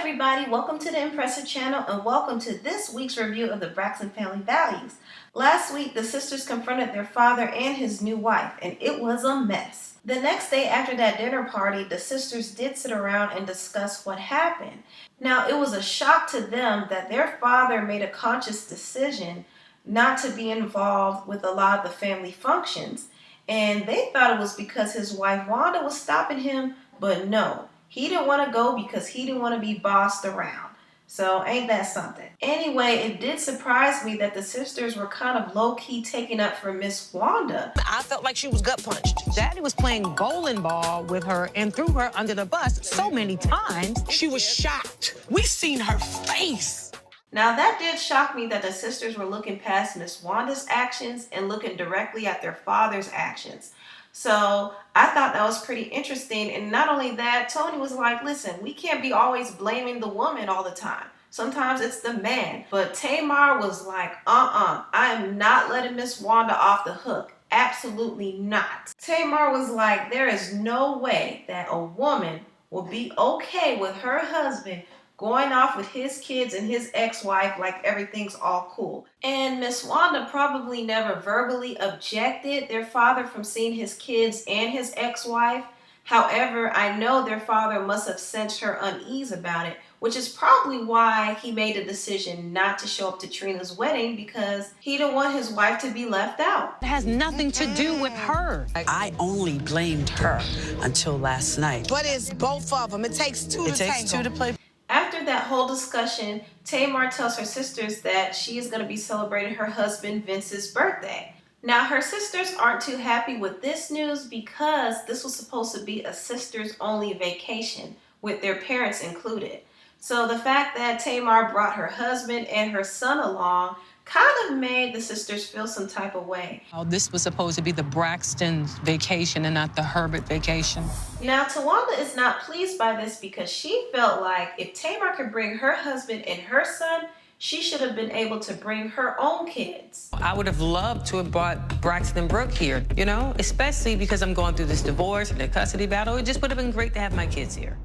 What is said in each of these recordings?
everybody, welcome to the Impressive channel and welcome to this week's review of the Braxton Family Values. Last week, the sisters confronted their father and his new wife, and it was a mess. The next day after that dinner party, the sisters did sit around and discuss what happened. Now, it was a shock to them that their father made a conscious decision not to be involved with a lot of the family functions, and they thought it was because his wife Wanda was stopping him, but no. He didn't want to go because he didn't want to be bossed around. So ain't that something? Anyway, it did surprise me that the sisters were kind of low-key taking up for Miss Wanda. I felt like she was gut punched. Daddy was playing bowling ball with her and threw her under the bus so many times. She was shocked. We seen her face. Now that did shock me that the sisters were looking past Miss Wanda's actions and looking directly at their father's actions. So I thought that was pretty interesting. And not only that, Tony was like, listen, we can't be always blaming the woman all the time. Sometimes it's the man. But Tamar was like, I am not letting Miss Wanda off the hook. Absolutely not. Tamar was like, there is no way that a woman will be okay with her husband going off with his kids and his ex-wife like everything's all cool. And Miss Wanda probably never verbally objected their father from seeing his kids and his ex-wife. However, I know their father must have sensed her unease about it, which is probably why he made the decision not to show up to Trina's wedding, because he didn't want his wife to be left out. It has nothing to do with her. I only blamed her until last night. But it's both of them. It takes two to tango. It takes two to play. After that whole discussion, Tamar tells her sisters that she is going to be celebrating her husband Vince's birthday. Now, her sisters aren't too happy with this news because this was supposed to be a sisters-only vacation with their parents included. So the fact that Tamar brought her husband and her son along kind of made the sisters feel some type of way. Oh, this was supposed to be the Braxton vacation and not the Herbert vacation. Now, Towanda is not pleased by this because she felt like if Tamar could bring her husband and her son, she should have been able to bring her own kids. I would have loved to have brought Braxton and Brooke here, you know, especially because I'm going through this divorce and the custody battle. It just would have been great to have my kids here.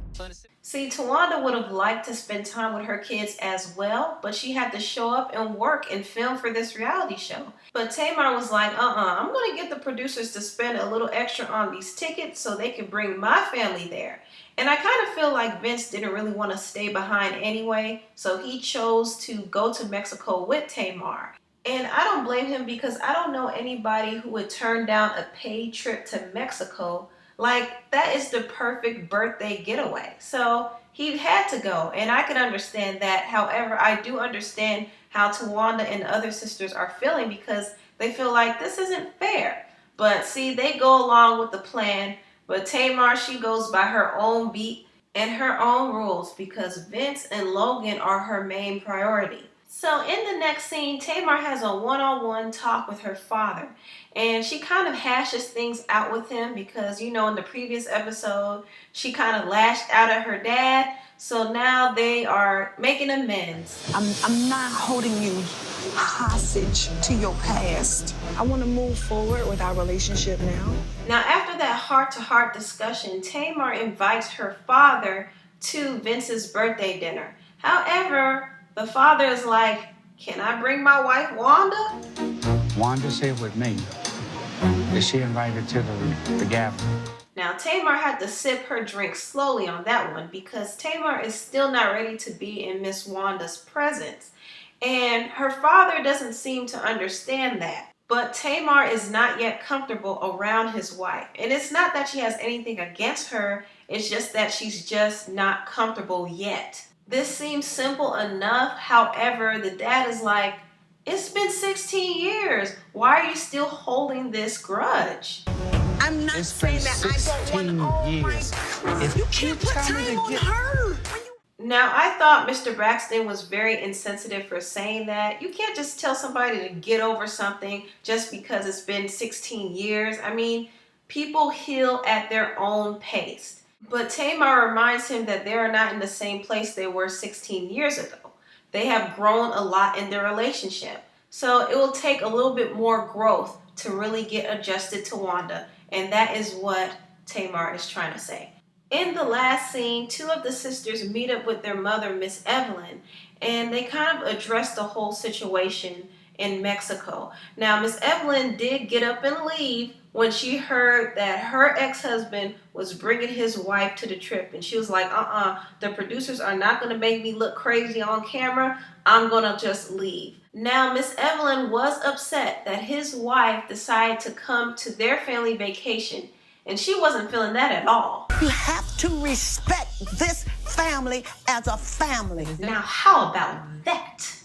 See, Towanda would have liked to spend time with her kids as well, but she had to show up and work and film for this reality show. But Tamar was like, I'm going to get the producers to spend a little extra on these tickets so they can bring my family there. And I kind of feel like Vince didn't really want to stay behind anyway, so he chose to go to Mexico with Tamar. And I don't blame him because I don't know anybody who would turn down a paid trip to Mexico. Like, that is the perfect birthday getaway. So he had to go, and I can understand that. However, I do understand how Towanda and the other sisters are feeling because they feel like this isn't fair. But see, they go along with the plan, but Tamar, she goes by her own beat and her own rules because Vince and Logan are her main priority. So in the next scene, Tamar has a one-on-one talk with her father, and she kind of hashes things out with him because, you know, in the previous episode, she kind of lashed out at her dad. So now they are making amends. I'm not holding you hostage to your past. I want to move forward with our relationship now. Now, after that heart-to-heart discussion, Tamar invites her father to Vince's birthday dinner. However, the father is like, can I bring my wife, Wanda? Wanda's here with me. Is she invited to the gathering? Now, Tamar had to sip her drink slowly on that one because Tamar is still not ready to be in Miss Wanda's presence. And her father doesn't seem to understand that. But Tamar is not yet comfortable around his wife. And it's not that she has anything against her. It's just that she's just not comfortable yet. This seems simple enough. However, the dad is like, it's been 16 years. Why are you still holding this grudge? I'm not saying that I don't want to. Years. If you can't put time on her. Now, I thought Mr. Braxton was very insensitive for saying that. You can't just tell somebody to get over something just because it's been 16 years. I mean, people heal at their own pace. But Tamar reminds him that they are not in the same place they were 16 years ago. They have grown a lot in their relationship. So it will take a little bit more growth to really get adjusted to Wanda. And that is what Tamar is trying to say. In the last scene, two of the sisters meet up with their mother, Miss Evelyn, and they kind of address the whole situation in Mexico. Now, Miss Evelyn did get up and leave when she heard that her ex-husband was bringing his wife to the trip, and she was like, the producers are not going to make me look crazy on camera. I'm going to just leave. Now, Miss Evelyn was upset that his wife decided to come to their family vacation, and she wasn't feeling that at all. You have to respect this family as a family. Now, how about that?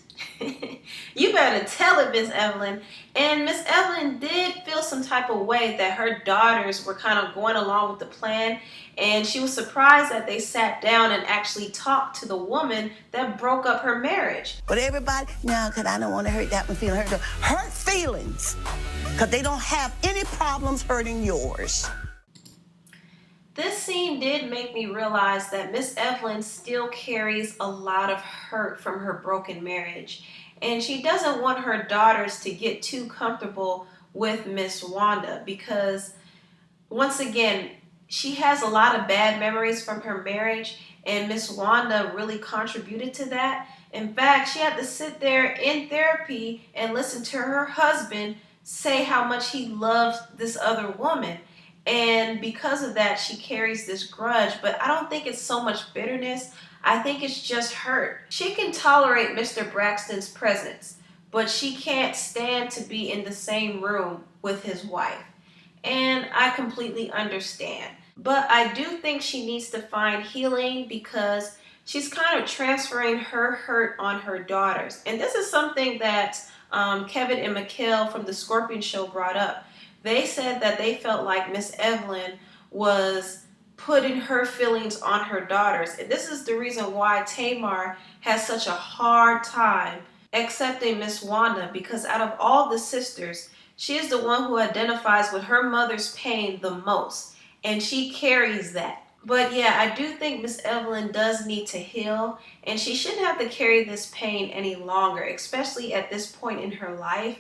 You better tell it, Miss Evelyn. And Miss Evelyn did feel some type of way that her daughters were kind of going along with the plan, and she was surprised that they sat down and actually talked to the woman that broke up her marriage. But everybody, no, because I don't want to hurt that one feeling hurt. Hurt feelings, because they don't have any problems hurting yours. This scene did make me realize that Miss Evelyn still carries a lot of hurt from her broken marriage, and she doesn't want her daughters to get too comfortable with Miss Wanda because, once again, she has a lot of bad memories from her marriage, and Miss Wanda really contributed to that. In fact, she had to sit there in therapy and listen to her husband say how much he loves this other woman. And because of that, she carries this grudge, but I don't think it's so much bitterness. I think it's just hurt. She can tolerate Mr. Braxton's presence, but she can't stand to be in the same room with his wife. And I completely understand. But I do think she needs to find healing because she's kind of transferring her hurt on her daughters. And this is something that Kevin and Mikhail from the Scorpion Show brought up. They said that they felt like Miss Evelyn was putting her feelings on her daughters. And this is the reason why Tamar has such a hard time accepting Miss Wanda, because out of all the sisters, she is the one who identifies with her mother's pain the most. And she carries that. But yeah, I do think Miss Evelyn does need to heal, and she shouldn't have to carry this pain any longer, especially at this point in her life.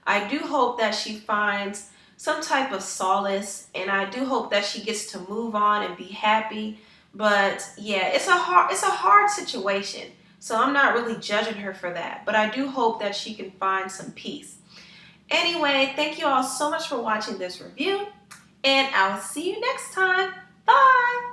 I do hope that she finds some type of solace, and I do hope that she gets to move on and be happy. But yeah, it's a hard situation, so I'm not really judging her for that, but I do hope that she can find some peace. Anyway, thank you all so much for watching this review, and I'll see you next time. Bye.